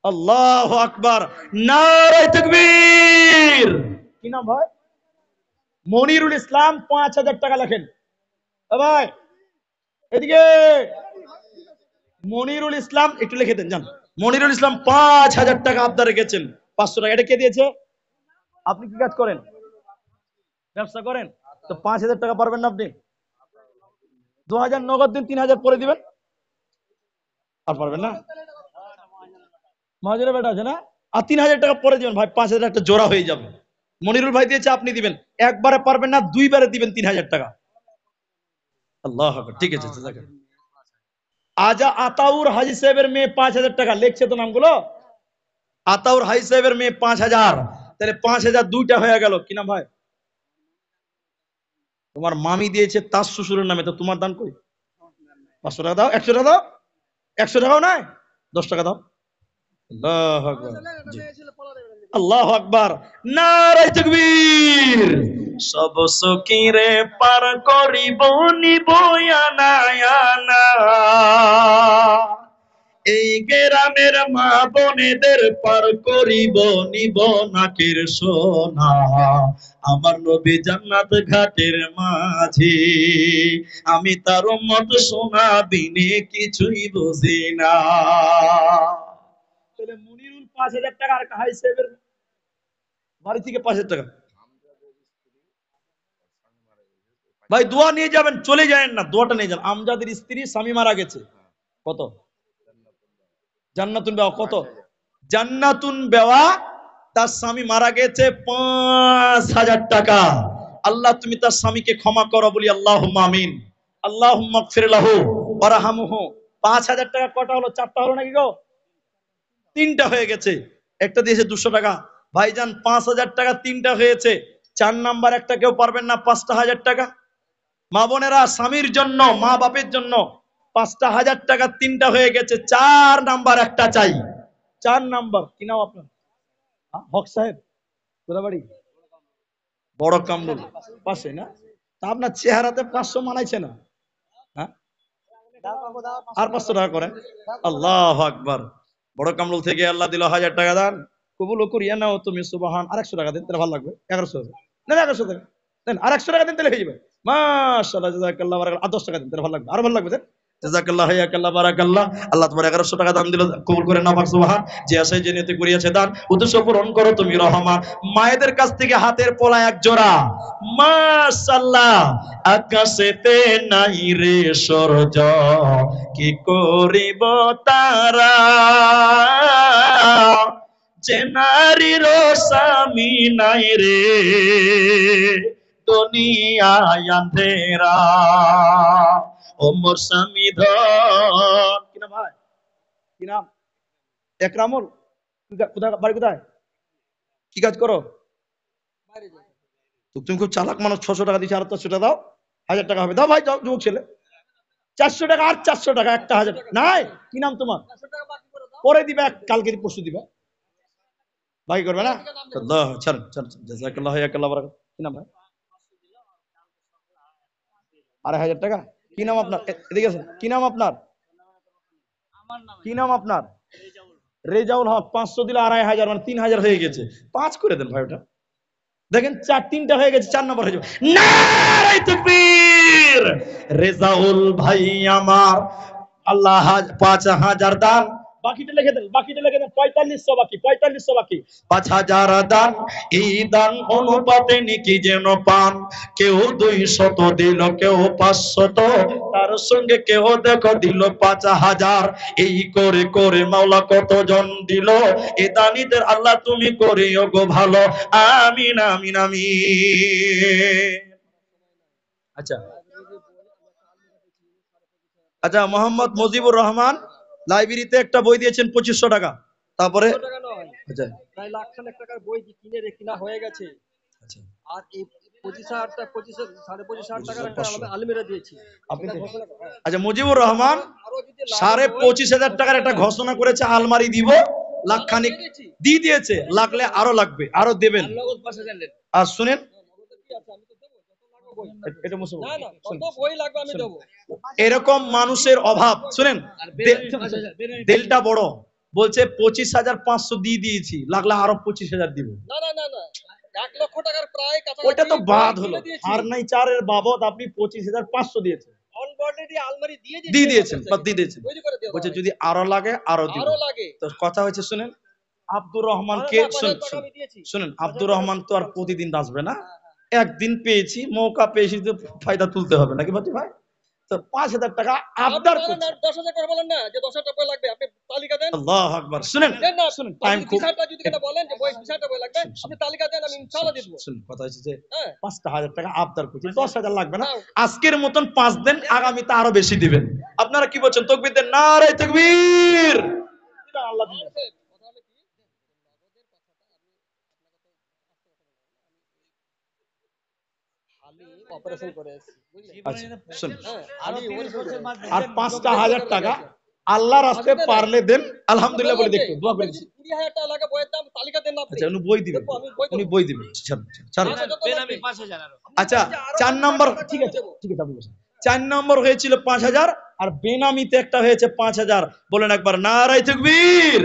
আল্লাহু আকবার, নারে তাকবীর। কি নাম ভাই? মনিরুল ইসলাম, 5,000 টাকা লেখেন। ভাই এদিকে, মনিরুল ইসলাম একটু লিখে দেন যান। মনিরুল ইসলাম 5,000 টাকা আবদার রেখেছেন। 500 টাকা এটা কে দিয়েছে? আপনি কি কাজ করেন? ব্যবসা করেন? তো 5,000 টাকা পারবেন না আপনি? 2,000 নগদ দিন, 3,000 পরে দিবেন। আর পারবেন না? মহাজনের বেটা আছে না? আর 3,000 টাকা পরে দিবেন ভাই, 5,000 একটা জোড়া হয়ে যাবে। মনিরুল ভাই দিয়েছে, আপনি দিবেন। একবারে পারবেন না, 2বারে দিবেন 3,000 টাকা। আল্লাহ আকবার, ঠিক আছে। আজা আতাউর হাজি সাহেবের মেয়ে 5,000 টাকা লিখছে তো নামগুলো। আতাউর হাজি সাহেবের মেয়ে 5,000, তাহলে 5,000 দুইটা হয়ে গেল। কি নাম ভাই? তোমার মামি দিয়েছে তার শ্বশুরের নামে, তো তোমার দান কই? 500 টাকা দাও, 100 টাকা দাও। 100 টাকাও নাই, 10 টাকা দাও। আল্লাহু আকবার, জি। আল্লাহু আকবার, নারে তাকবীর। সব সকিরে পার করিব নিব আনা আনা, এই গ্রামের মা বোনেদের পার করিব নিব নাকের সোনা। আমার নবী জান্নাত ঘাটের মাঝি, আমি তার উম্মত সোনা বিনে কিছুই বুঝি না। তাহলে মুনিরুল 5,000 টাকা, আর হাই সাহেবের বাড়ি থেকে 5,000 টাকা। ভাই দোয়া নিয়ে যাবেন, চলে যাবেন না, দোয়াটা নিয়ে যান। আমজাদের স্ত্রী স্বামী মারা গেছে, কত? জান্নাতুন বেওয়া কত? জান্নাতুন বেওয়া, তার স্বামী মারা গেছে 5,000 টাকা। আল্লাহ তুমি তার স্বামীকে ক্ষমা করো, বলি আল্লাহুম্মা আমিন। আল্লাহুম্মা গফির লাহু ওয়ারহামহু। 5,000 টাকা কটা হলো? 4টা হলো নাকি গো? 3টা হয়ে গেছে। একটা দিয়েছে 200 টাকা। ভাইজান 5,000 টাকা 3টা হয়েছে। 4 নাম্বার একটা কেউ পারবেন না? 5টা হাজার টাকা। মা বোনেরা, স্বামীর জন্য, মা বাপের জন্য 5টা হাজার টাকা 3টা হয়ে গেছে। 4 নাম্বার একটা চাই। 4 নাম্বার। কি নাম আপনার? হক সাহেব, কোথা বাড়ি? বড় কামরুল, পাশে না? তা আপনার চেহারাতে 500 মানাইছে না। হ্যাঁ, আর 500 টাকা করেন। আল্লাহ আকবার। বড় কামরুল থেকে আল্লাহ দিল 1,000 টাকা দান, কবুল করিয়া নাও তুমি সুবহান। আর 100 টাকা দেন, তাহলে ভালো লাগবে। 1100 দেন, 1100 দেন, দেন আর 100 টাকা দেন, তাহলে হয়ে যাবে। মাশাআল্লাহ, জাযাকাল্লাহ বারাকাল্লাহ। আর 10 টাকা দেন, তাহলে ভালো লাগবে, আরো ভালো লাগবে। দেন, জাযাকাল্লাহ, হায়াকাল্লাহ, বারাকাল্লাহ। আল্লাহ তোমার 1100 টাকা দান দিল, কবুল করে নাও পাক সুবহান। যে আশায় যে নিয়তে করিয়াছে দান, উদ্দেশ্য পূরণ করো তুমি রহমান। মায়েদের কাছ থেকে হাতের পলা 1 জোড়া। মাশাআল্লাহ, আকাশেতে নাই রে সূর্য, কি করিব তারা, যে নারীর স্বামী নাই রে, দুনিয়ায় আন্ধেরা। ও মোর স্বামী ধন। কি নাম ভাই? কি নাম? একরামুল। কোথায় বাড়ি, কোথায়? কি কাজ করো? তো তুমি খুব চালাক মানুষ। 600 টাকা দিচ্ছি, আর 400 টাকা দাও, 1,000 টাকা হবে। দাও ভাই, যাও, যুবক ছেলে। 400 টাকা আর 400 টাকা, একটা 1,000 নাই। কি নাম তোমার? পরে দিবে, কালকে পরশু দিবে। ভাই করবে না? আল্লাহ, ছাড়েন ছাড়েন, জাযাকাল্লাহ, হায়াকাল্লাহ, বারাকাল্লাহ। কি নাম ভাই? 2,500 টাকা। কি নাম আপনার? এদিকে আসেন। কি নাম আপনার? কি নাম আপনার? রেজাউল হক। 500 দিলে 2,500, মানে 3,000 হয়ে গেছে। 5 করে দেন ভাই ওটা। দেখেন 3টা হয়ে গেছে, 4 নম্বর হয়ে যাবে। নারে তাকবীর। রেজাউল ভাই আমার, আল্লাহ 5,000 দান। বাকিটা লিখে দেন, বাকিটা লিখে দেন। 4500 বাকি, 4500 বাকি। 5,000 দান। এই দান অনুপাতে নেকি যেন পান। কেউ 200 দিল, কেউ 500, তার সঙ্গে কেউ দেখো দিল 5,000। এই করে করে মাওলা কতজন দিল। এ দানিদের আল্লাহ তুমি করিও গো ভালো। আমিন আমিন আমিন। আচ্ছা আচ্ছা, মোহাম্মদ মুজিবুর রহমান লাইব্রেরিতে একটা বই দিয়েছেন 2,500 টাকা। তারপরে আচ্ছা, প্রায় লাখ খানেক টাকার বই কিনে কিনা হয়ে গেছে। আচ্ছা, আর এই 25,000 25,500 টাকার একটা 5,500 আলমিরা দিয়েছি। আপনি আচ্ছা, মুজিবুর রহমান আরো যদি লাগে বই 25,000 টাকার একটা ঘোষণা করেছে, আলমারি দিব লাখখানিক দিয়ে দিয়েছে। লাগলে আরো লাগবে, আরো দেবেন। নগদ 5,000 নেন। আর শুনেন, নগদে কি আছে, আমি তো দেবো, যত লাগবে বই। এটা মুছে না না, শুনেন, কত বই লাগবে আমি দেবো। এরকম মানুষের অভাব। শুনেন, আর বেনারস 5,000 দিলটা বড়, বলছে 25,500 দিয়ে দিয়েছি, লাগলে আরো 25,000 দিব। না না না না, 1 লক্ষ টাকার প্রায় ওটা কাছাকাছি তো বাদ হলো, কিনে দিয়েছি। ফার্নিচারের বাবদ আপনি 25,500 দিয়েছেন, অলরেডি আলমারি দিয়ে দিয়ে দিয়েছেন বা দিয়ে দিয়েছেন। তৈরি করে দেওয়া বলছে হয়েছে। যদি আরো লাগে আরো দিব। আরো লাগে। তো কথা হয়েছে শুনেন, আব্দুর রহমান না, কে, না, 5,000 টাকা আমি দিয়েছি। শুনেন 5,000 আব্দুর টাকা রহমান তো আর দিয়েছি। প্রতিদিন আসবে না, হ্যাঁ। একদিন পেয়েছি, মৌকা পেয়েছি, তো ফায়দা তুলতে হবে নাকি ভাতি ভাই? তো 5,000 টাকা আপনি আবদার বলেন করছে। না, 10,000 করে বলেন না যে 10,000 টাকা লাগবে, আপনি তালিকা দেন। আল্লাহ আকবার। শুনেন দেন না, শুনেন, আর টাইম যদি খুব, 20,000 যদি কেন বলেন যে বয়স 20,000 টাকা লাগবে, আপনি তালিকা দেন, আমি ইনশাআল্লাহ দিয়ে দেব। শুনুন, কথা হচ্ছে যে হ্যাঁ। 5,000 টাকা আবদার করছি, 10,000 লাগবে না, নাও। আজকের মতন 5 দেন, আগামীতে আরো বেশি দিবেন। আপনারা কি বলছেন? তাকবীর দেন, নারে তাকবীর। আল্লাহ দিবেন। কথা হলো কি, নগদের কথাটা আমি অপারেশন করে এসেছি, বুঝলেন? আচ্ছা, শুনুন, হ্যাঁ, আমি অপারেশন করে আর 5,000 টাকা আল্লাহর রাস্তায় পারলে দেন, আলহামদুলিল্লাহ বলে দেখতে দোয়া করে দিচ্ছি। 20,000 টাকা লাগে বইয়ের দাম, তালিকা দেন না আপনি। আচ্ছা, উনি বই দিবেন, দেখবো, আমি বই দেবো। উনি বই দিবেন। ছাড়ুন, ছাড়ুন। বেনামি 5,000 আরো। আচ্ছা, 4 নম্বর, ঠিক আছে ঠিক আছে, আপনি বলছেন 4 নম্বর হয়েছিল 5,000, আর বেনামিতে একটা হয়েছে 5,000। বলেন একবার নারে তাকবীর।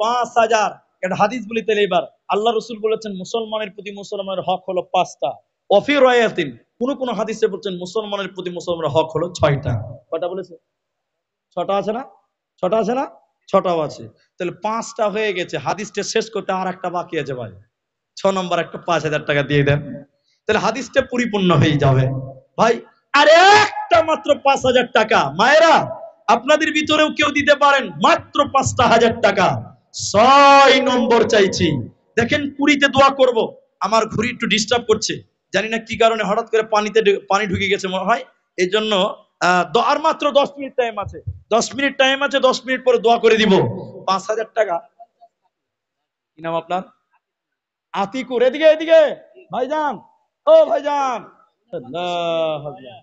5,000 একটা হাদিস বলি তাহলে এবার। আল্লাহ রাসূল বলেছেন মুসলমানের প্রতি মুসলমানের হক হলো 5টা। ওয়াফি রায়াতিন, কোন কোন হাদিসে বলছেন মুসলমানের প্রতি মুসলমানের হক হলো 6টা। কয়টা বলেছে? 6টা আছে না? 6টা আছে না? 6টাও আছে। তাহলে 5টা হয়ে গেছে, হাদিসটা শেষ করতে আর একটা বাকি আছে ভাই। 6 নম্বর একটা 5,000 টাকা দিয়ে দেন, তাহলে হাদিসটা পরিপূর্ণ হয়ে যাবে ভাই। আর একটা মাত্র 5,000 টাকা, মায়েরা আপনাদের ভিতরেও কেউ দিতে পারেন, মাত্র 5,000 টাকা। 6 নম্বর চাইছি। দেখেন কুড়িতে দোয়া করব, আমার ঘড়ি একটু ডিস্টার্ব করছে, জানি না কি কারণে হঠাৎ করে পানি ঢুকে গেছে মনে হয়, এই জন্য আর মাত্র 10 মিনিট টাইম আছে, 10 মিনিট টাইম আছে, 10 মিনিট পরে দোয়া করে দিব। 5,000 টাকা। কি নাম আপনার? আতিকুর। এদিকে এদিকে ভাইজান, ও ভাইজান, আল্লাহ আকবার।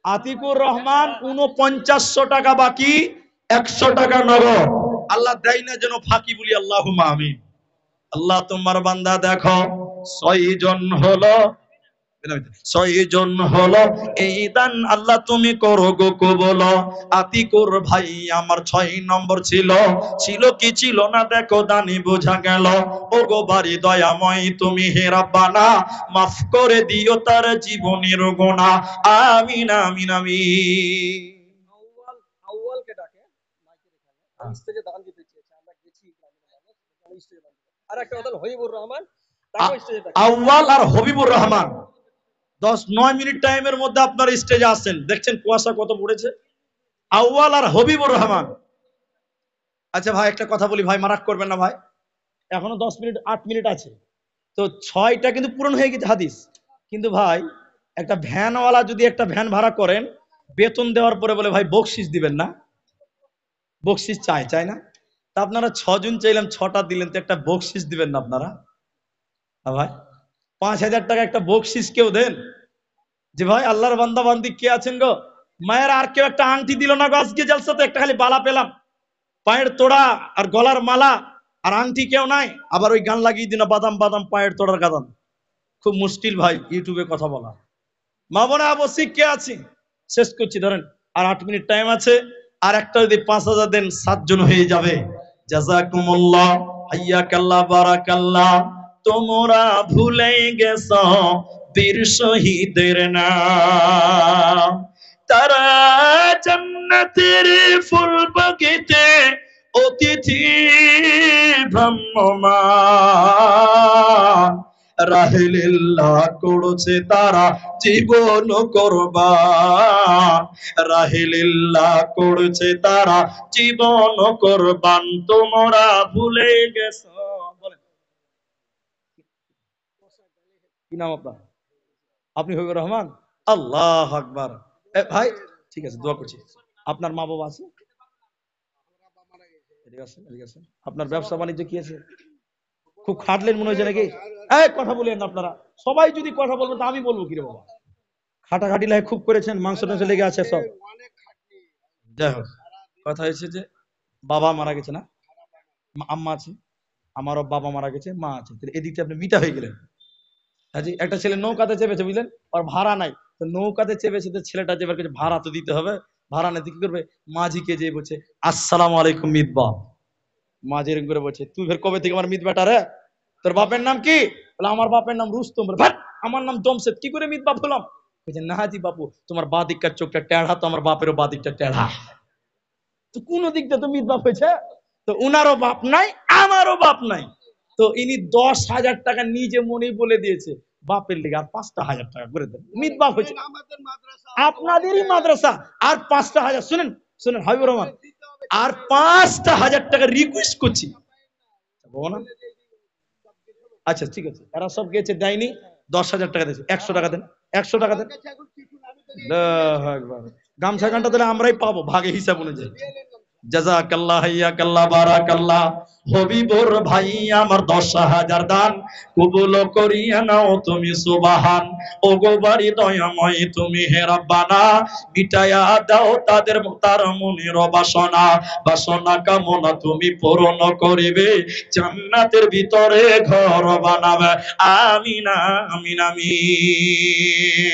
আতিকুর রহমান, 4900 টাকা বাকি, 100 টাকা নগদ। আল্লাহ দেয় না যেন ফাঁকি, বলি আল্লাহুম্মা আমিন। আল্লাহ তোমার বান্দা দেখো 6 জন হলো, 6 জন হলো এই দান, আল্লাহ তুমি করো গো কবুল। আতিকুর ভাই আমার 6 নম্বর ছিল, ছিল কি ছিল না দেখো দানি বোঝা গেল। ও গো বাড়ি দয়াময় তুমি হে রাব্বানা, মাফ করে দিও তার জীবনের গুনাহ, আমিন আমিন আমিন। আউয়ালকে ডাকে মাইকের এখানে, স্টেজে দান দিতে চেয়েছে, আমরা গেছি গ্রামের মানুষ, আমি স্টেজে দান দিতে। আর একটা কথা হলো হবিবুর রহমান, তাকেও স্টেজে ডাকে। আউয়াল আর হবিবুর রহমান 9 মিনিট টাইমের মধ্যে আপনার স্টেজে আসেন। দেখছেন কুয়াশা কত পড়েছে। আউয়াল আর হবিবুর রহমান। আচ্ছা ভাই একটা কথা বলি ভাই, মারাক করবেন না ভাই, এখনো 10 মিনিট 8 মিনিট আছে, তো 6টা কিন্তু পূরণ হয়ে গেছে হাদিস। কিন্তু ভাই একটা ভ্যানওয়ালা যদি একটা ভ্যান ভাড়া করেন, বেতন দেওয়ার পরে বলে ভাই বকশিস দিবেন না, বকশিস চাই না, তা আপনারা 6 জন চাইলাম, 6টা দিলেন, তো একটা বকশিস দিবেন না আপনারা? ভাই 5,000 টাকা একটা বকশিস কেউ দেন, যে ভাই আল্লাহর বান্দা বান্দি কে আছেন গো, মায়ের আর কেউ একটা আংটি দিল না গো আজকে জালসাতে, একটা খালি বালা পেলাম, পায়ের তোড়া আর গলার মালা আর আংটি কেউ নাই, আবার ওই গান লাগিয়ে দিন বাদাম বাদাম পায়ের তোড়ার গাদাম। খুব মুশকিল ভাই ইউটিউবে কথা বলা। মা বোনে আবশ্যিক কে আছি, শেষ করছি ধরেন, আর 8 মিনিট টাইম আছে, আর একটা যদি 5,000 দেন 7 জন হয়ে যাবে। জাযাকুমুল্লাহ, হাইয়াকাল্লাহ, বারাকাল্লাহ। তোমরা ভুলে গেছো বীর শহীদের নাম, তারা জান্নাতের ফুল বাগিতে অতিথি ভ্রাম্যমান, রাহেলিল্লাহ করেছে তারা জীবন কোরবান, রাহেলিল্লাহ করেছে তারা জীবন কোরবান, তোমরা ভুলে গেছো। বলেন কি নাম আপনার? আপনি হবিবুর রহমান। আল্লাহ আকবার। ভাই ঠিক আছে, দোয়া করছি। আপনার মা বাবা আছে? এদিকে আসেন, এদিকে আসেন। আপনার ব্যবসা বাণিজ্য কি আছে? খুব খাটলেন মনে হয়েছে নাকি? কথা বলেন আপনারা, সবাই যদি কথা বলবেন তা আমি বলবো কি রে বাবা, খাটাখাটি লাগে খুব করেছেন, মাংস টাংস লেগে আছে সব। যাই হোক, কথা হয়েছে যে বাবা মারা গেছে না, আম্মা আছে, আমারও বাবা মারা গেছে, মা আছে, এদিকে আপনি মিটা হয়ে গেলেন। একটা ছেলে নৌকাতে চেপেছে বুঝলেন, আর ভাড়া নাই, তো নৌকাতে চেপেছে, তো ছেলেটা যে এবার কিছু ভাড়া তো দিতে হবে, ভাড়া নিতে কি করবে, মাঝিকে যে বলছে আসসালামু আলাইকুম মিতবা, মাঝে এরকম করে বলছে, তুই ফের কবে থেকে আমার মিত বেটা রে? তোর বাপের নাম কি? বলে আমার বাপের নাম রুস্তম। বলে ভাট, আমার নাম জমশেদ, কি করে মিত বাপ হলাম? বলছে না জি বাপু, তোমার বাঁ দিককার চোখটা টেढ़া, তো আমার বাপেরও বাঁ দিকটা টেढ़া, তো কোন দিকটা তো মিত বাপ হয়েছে। তো উনারও বাপ নাই, আমারও বাপ নাই। তো ইনি 10,000 টাকা নিজে মনেই বলে দিয়েছে বাপের লিগে আর 5,000 টাকা করে দেন, মিত বাপ হয়েছে। আপনাদেরই মাদ্রাসা, আর 5,000, শুনেন শুনেন হাবিবুর রহমান, আর 5,000 টাকা রিকোয়েস্ট করছি, বলো না? আচ্ছা ঠিক আছে, এরা সব গেছে, দেয়নি, 10,000 টাকা দিয়েছে, 100 টাকা দেন, 100 টাকা দেন। আল্লাহু আকবার। গামছা গানটা তাহলে আমরাই পাবো ভাগে হিসাব অনুযায়ী। জাযাকাল্লাহ হাইয়াকাল্লাহ বারাকাল্লাহ। হবিবুর ভাই আমার 10,000 দান কবুল করিয়া নাও তুমি সুবহান। ও গো বাড়ি দয়াময় তুমি হে রব্বানা, মিটায়া দাও তাদের তার মনের বাসনা, বাসনা কামনা তুমি পূরণ করিবে, জান্নাতের ভিতরে ঘর বানাবে। আমিন আমিন আমিন।